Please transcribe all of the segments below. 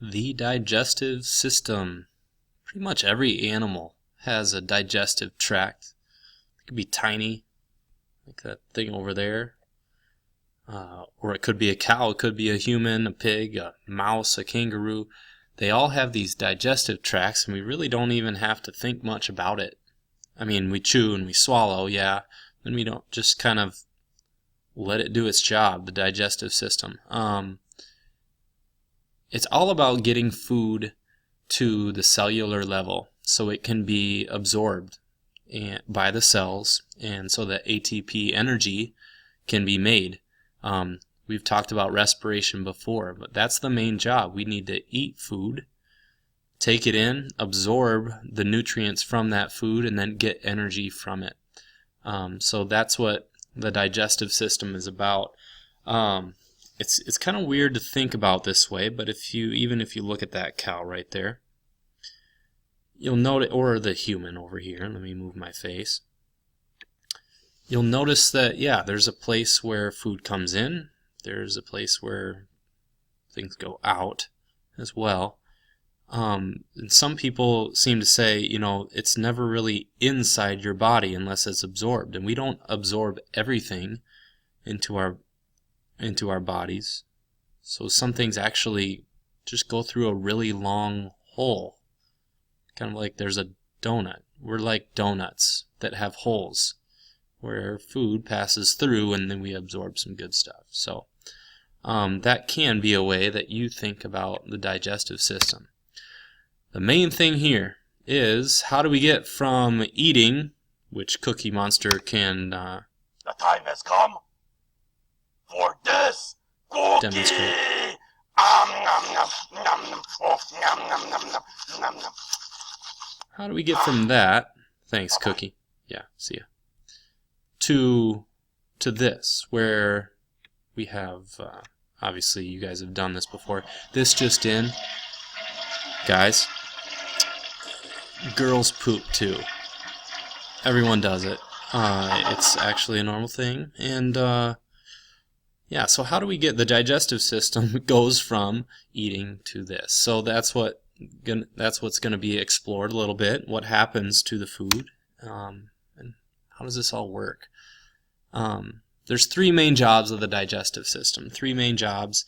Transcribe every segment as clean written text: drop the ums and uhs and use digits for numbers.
The digestive system. Pretty much every animal has a digestive tract. It could be tiny, like that thing over there. Or it could be a cow, it could be a human, a pig, a mouse, a kangaroo. They all have these digestive tracts, and we really don't even have to think much about it. I mean, we chew and we swallow, yeah, and we don't just kind of let it do its job, the digestive system. It's all about getting food to the cellular level so it can be absorbed by the cells, and so that ATP energy can be made. We've talked about respiration before, but that's the main job. We need to eat food, take it in, absorb the nutrients from that food, and then get energy from it. So that's what the digestive system is about. It's kind of weird to think about this way, but even if you look at that cow right there, you'll notice, or the human over here, let me move my face. You'll notice that, yeah, there's a place where food comes in, there's a place where things go out as well. And some people seem to say, it's never really inside your body unless it's absorbed, and we don't absorb everything into our bodies. So some things actually just go through a really long hole, kind of like there's a donut. We're like donuts that have holes where food passes through and then we absorb some good stuff. So that can be a way that you think about the digestive system. The main thing here is, how do we get from eating, which Cookie Monster can The time has come for this cookie. demonstrate. How do we get from that, thanks Cookie, yeah, see ya, to this, where we have, obviously you guys have done this before, this just in, guys, girls poop too. Everyone does it. It's actually a normal thing, and yeah, so how do we get the digestive system goes from eating to this? So that's what's going to be explored a little bit. What happens to the food, and how does this all work? There's three main jobs of the digestive system. Three main jobs,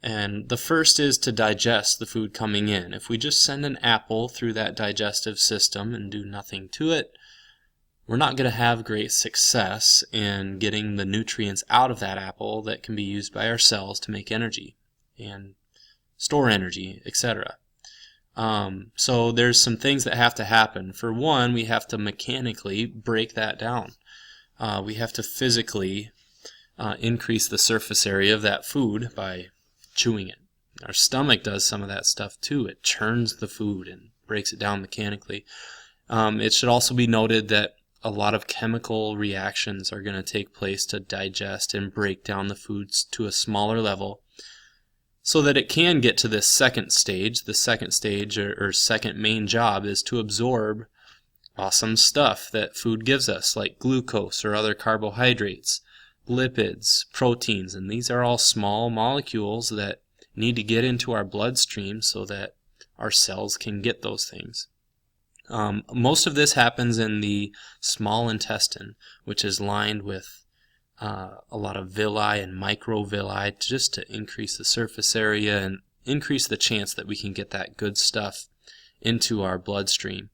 and the first is to digest the food coming in. If we just send an apple through that digestive system and do nothing to it, we're not going to have great success in getting the nutrients out of that apple that can be used by our cells to make energy and store energy, etc. So there's some things that have to happen. For one, we have to mechanically break that down. We have to physically increase the surface area of that food by chewing it. Our stomach does some of that stuff too. It churns the food and breaks it down mechanically. It should also be noted that a lot of chemical reactions are going to take place to digest and break down the foods to a smaller level so that it can get to this second stage. The second stage, or second main job, is to absorb awesome stuff that food gives us, like glucose or other carbohydrates, lipids, proteins, and these are all small molecules that need to get into our bloodstream so that our cells can get those things. Most of this happens in the small intestine, which is lined with a lot of villi and microvilli, just to increase the surface area and increase the chance that we can get that good stuff into our bloodstream.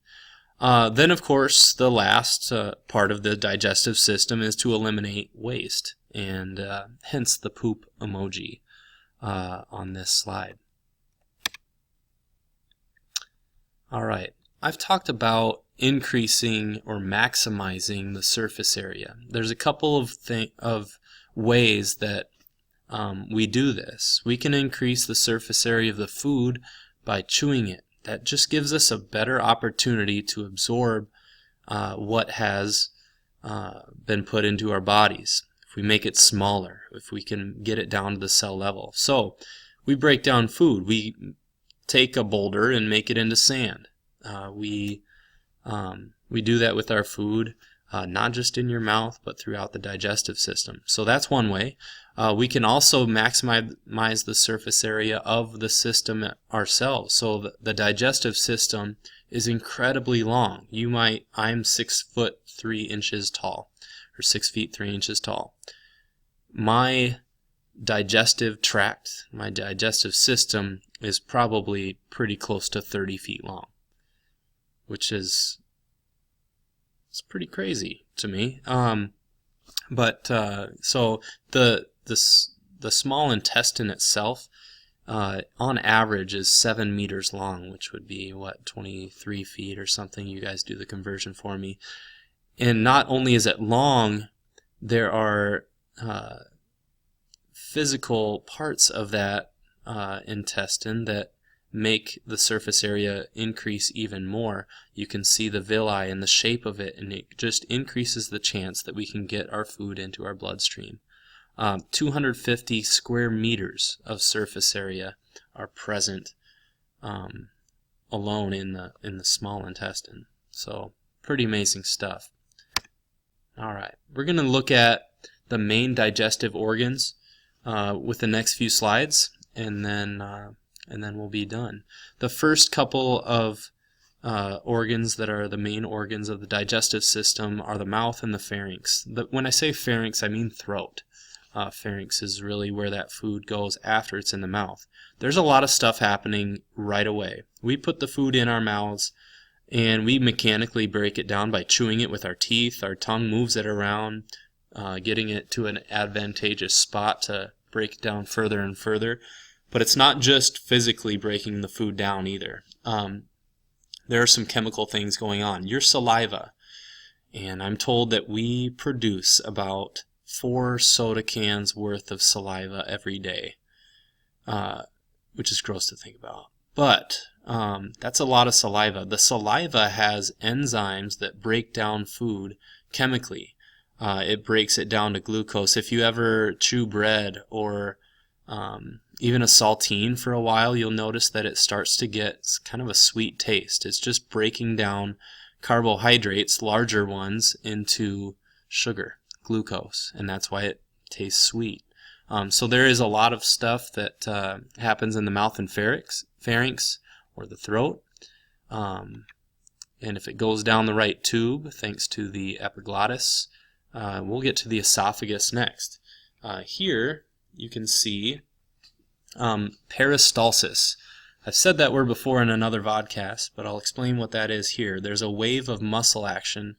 Then, of course, the last part of the digestive system is to eliminate waste, and hence the poop emoji on this slide. All right. I've talked about increasing or maximizing the surface area. There's a couple of ways that we do this. We can increase the surface area of the food by chewing it. That just gives us a better opportunity to absorb what has been put into our bodies. If we make it smaller, if we can get it down to the cell level. So we break down food. We take a boulder and make it into sand. We do that with our food, not just in your mouth, but throughout the digestive system. So that's one way. We can also maximize the surface area of the system ourselves. So the digestive system is incredibly long. I'm 6 foot 3 inches tall, or 6 feet 3 inches tall. My digestive tract, my digestive system is probably pretty close to 30 feet long, which is it's pretty crazy to me. So the small intestine itself, on average, is 7 meters long, which would be, 23 feet or something. You guys do the conversion for me. And not only is it long, there are physical parts of that intestine that make the surface area increase even more. You can see the villi and the shape of it, and it just increases the chance that we can get our food into our bloodstream. 250 square meters of surface area are present alone in the small intestine. So pretty amazing stuff. All right, we're going to look at the main digestive organs with the next few slides, and then we'll be done. The first couple of organs that are the main organs of the digestive system are the mouth and the pharynx. When I say pharynx, I mean throat. Pharynx is really where that food goes after it's in the mouth. There's a lot of stuff happening right away. We put the food in our mouths, and we mechanically break it down by chewing it with our teeth. Our tongue moves it around, getting it to an advantageous spot to break it down further and further. But it's not just physically breaking the food down either. There are some chemical things going on. Your saliva, and I'm told that we produce about 4 soda cans worth of saliva every day, which is gross to think about. But that's a lot of saliva. The saliva has enzymes that break down food chemically. It breaks it down to glucose. If you ever chew bread or even a saltine for a while, you'll notice that it starts to get kind of a sweet taste. It's just breaking down carbohydrates, larger ones, into sugar, glucose, and that's why it tastes sweet. So there is a lot of stuff that happens in the mouth and pharynx or the throat. And if it goes down the right tube, thanks to the epiglottis, we'll get to the esophagus next. Here you can see peristalsis. I've said that word before in another vodcast, but I'll explain what that is here. There's a wave of muscle action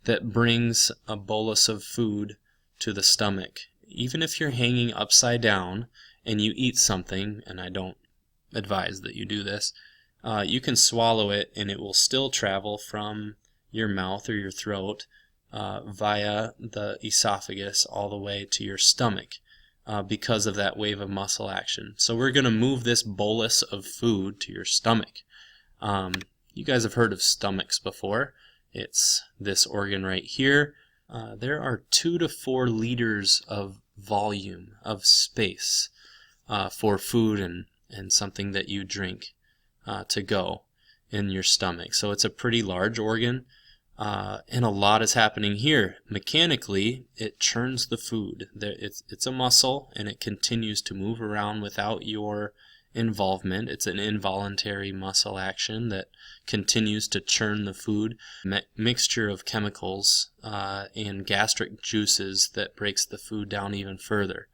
that brings a bolus of food to the stomach. Even if you're hanging upside down and you eat something, and I don't advise that you do this, you can swallow it and it will still travel from your mouth or your throat via the esophagus all the way to your stomach because of that wave of muscle action. So we're going to move this bolus of food to your stomach. You guys have heard of stomachs before. It's this organ right here. There are 2 to 4 liters of volume of space for food and something that you drink to go in your stomach. So it's a pretty large organ, and a lot is happening here. Mechanically, it churns the food. It's a muscle, and it continues to move around without your involvement. It's an involuntary muscle action that continues to churn the food. Mixture of chemicals and gastric juices that breaks the food down even further.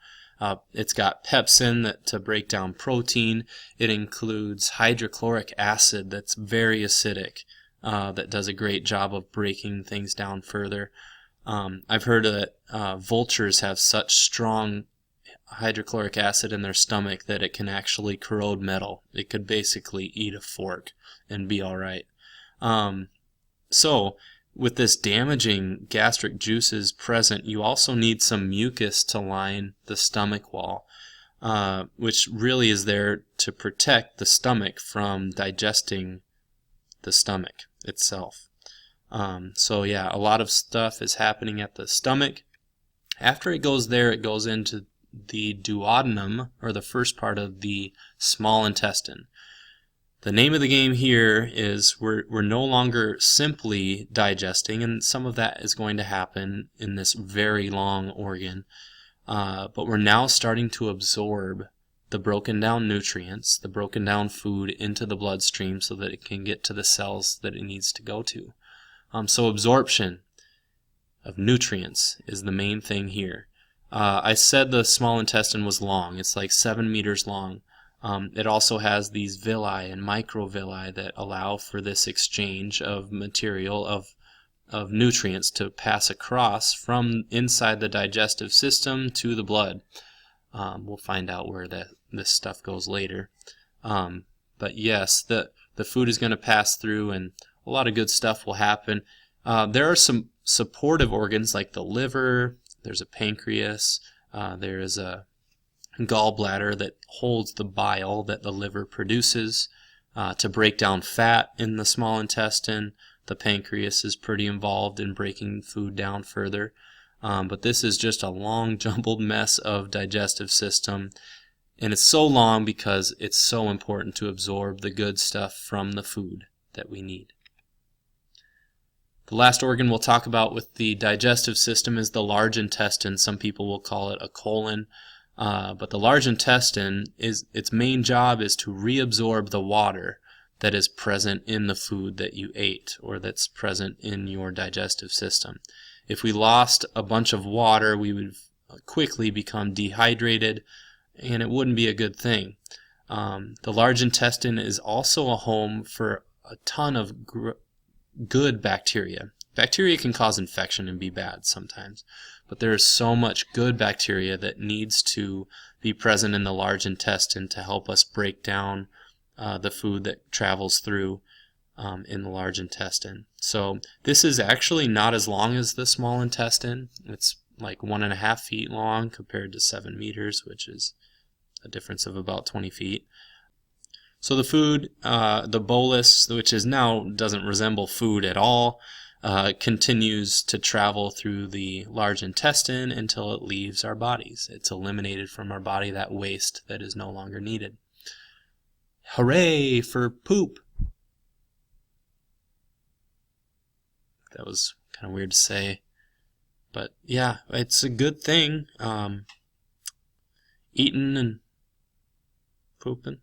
It's got pepsin to break down protein. It includes hydrochloric acid that's very acidic, that does a great job of breaking things down further. I've heard that vultures have such strong hydrochloric acid in their stomach that it can actually corrode metal. It could basically eat a fork and be all right. So with this damaging gastric juices present, you also need some mucus to line the stomach wall, which really is there to protect the stomach from digesting the stomach itself. So yeah, a lot of stuff is happening at the stomach. After it goes there, it goes into the duodenum, or the first part of the small intestine. The name of the game here is we're no longer simply digesting, and some of that is going to happen in this very long organ. but we're now starting to absorb the broken down nutrients, the broken down food into the bloodstream so that it can get to the cells that it needs to go to. So absorption of nutrients is the main thing here. I said the small intestine was long. It's like 7 meters long. It also has these villi and microvilli that allow for this exchange of material, of nutrients to pass across from inside the digestive system to the blood. We'll find out where this stuff goes later. But yes, the food is going to pass through and a lot of good stuff will happen. There are some supportive organs like the liver, there's a pancreas, there is a gallbladder that holds the bile that the liver produces to break down fat in the small intestine. The pancreas is pretty involved in breaking food down further. But this is just a long jumbled mess of digestive system, and it's so long because it's so important to absorb the good stuff from the food that we need. The last organ we'll talk about with the digestive system is the large intestine. Some people will call it a colon, but the large intestine, its main job is to reabsorb the water that is present in the food that you ate or that's present in your digestive system. If we lost a bunch of water, we would quickly become dehydrated, and it wouldn't be a good thing. The large intestine is also a home for a ton of good bacteria. Bacteria can cause infection and be bad sometimes, but there is so much good bacteria that needs to be present in the large intestine to help us break down the food that travels through in the large intestine. So this is actually not as long as the small intestine. It's like 1.5 feet long compared to 7 meters, which is a difference of about 20 feet. So the food, the bolus, which is now doesn't resemble food at all, continues to travel through the large intestine until it leaves our bodies. It's eliminated from our body, that waste that is no longer needed. Hooray for poop! That was kind of weird to say, but yeah, it's a good thing. Eating and pooping.